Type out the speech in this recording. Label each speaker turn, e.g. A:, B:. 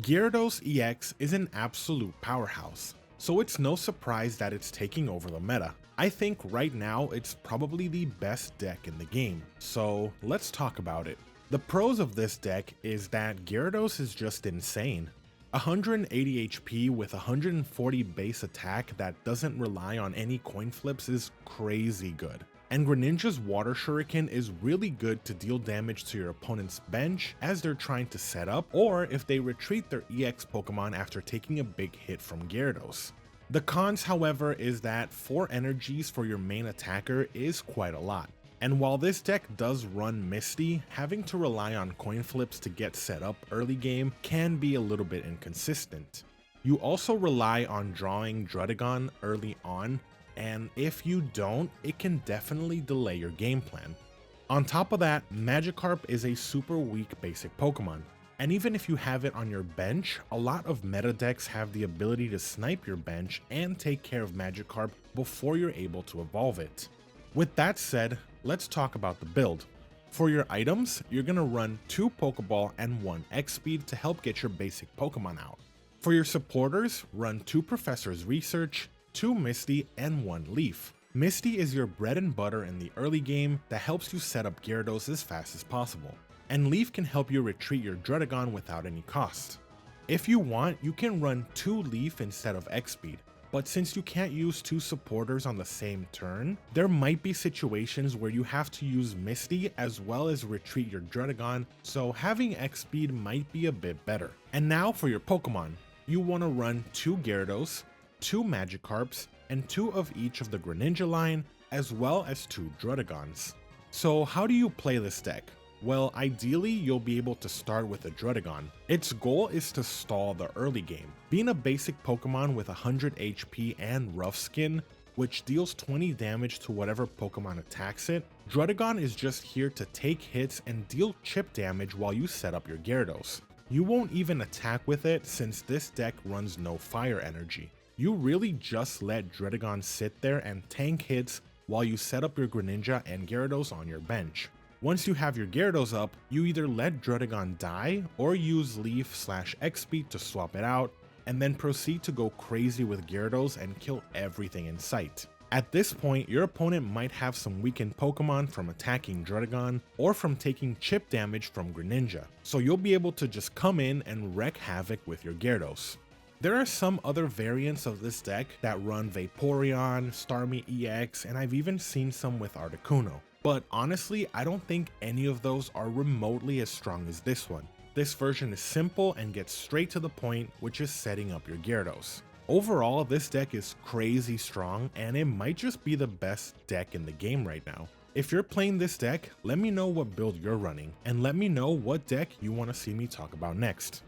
A: Gyarados EX is an absolute powerhouse, so it's no surprise that it's taking over the meta. I think right now it's probably the best deck in the game, so let's talk about it. The pros of this deck is that Gyarados is just insane. 180 HP with 140 base attack that doesn't rely on any coin flips is crazy good. And Greninja's Water Shuriken is really good to deal damage to your opponent's bench as they're trying to set up, or if they retreat their EX Pokemon after taking a big hit from Gyarados. The cons, however, is that 4 energies for your main attacker is quite a lot. And while this deck does run Misty, having to rely on coin flips to get set up early game can be a little bit inconsistent. You also rely on drawing Druddigon early on, and if you don't, it can definitely delay your game plan. On top of that, Magikarp is a super weak basic Pokemon, and even if you have it on your bench, a lot of meta decks have the ability to snipe your bench and take care of Magikarp before you're able to evolve it. With that said, let's talk about the build. For your items, you're going to run 2 Pokeball and 1 X-Speed to help get your basic Pokemon out. For your supporters, run 2 Professor's Research, 2 Misty, and 1 Leaf. Misty is your bread and butter in the early game that helps you set up Gyarados as fast as possible, and Leaf can help you retreat your Druddigon without any cost. If you want, you can run 2 Leaf instead of X-Speed, but since you can't use 2 supporters on the same turn, there might be situations where you have to use Misty as well as retreat your Druddigon, so having X-Speed might be a bit better. And now for your Pokemon. You want to run 2 Gyarados, 2 Magikarps, and 2 of each of the Greninja line, as well as 2 Druddigons. So how do you play this deck? Well, ideally, you'll be able to start with a Druddigon. Its goal is to stall the early game. Being a basic Pokemon with 100 HP and Rough Skin, which deals 20 damage to whatever Pokemon attacks it, Druddigon is just here to take hits and deal chip damage while you set up your Gyarados. You won't even attack with it since this deck runs no fire energy. You really just let Druddigon sit there and tank hits while you set up your Greninja and Gyarados on your bench. Once you have your Gyarados up, you either let Druddigon die or use Leaf/X-Speed to swap it out, and then proceed to go crazy with Gyarados and kill everything in sight. At this point, your opponent might have some weakened Pokemon from attacking Druddigon or from taking chip damage from Greninja, so you'll be able to just come in and wreak havoc with your Gyarados. There are some other variants of this deck that run Vaporeon, Starmie EX, and I've even seen some with Articuno. But honestly, I don't think any of those are remotely as strong as this one. This version is simple and gets straight to the point, which is setting up your Gyarados. Overall, this deck is crazy strong, and it might just be the best deck in the game right now. If you're playing this deck, let me know what build you're running, and let me know what deck you want to see me talk about next.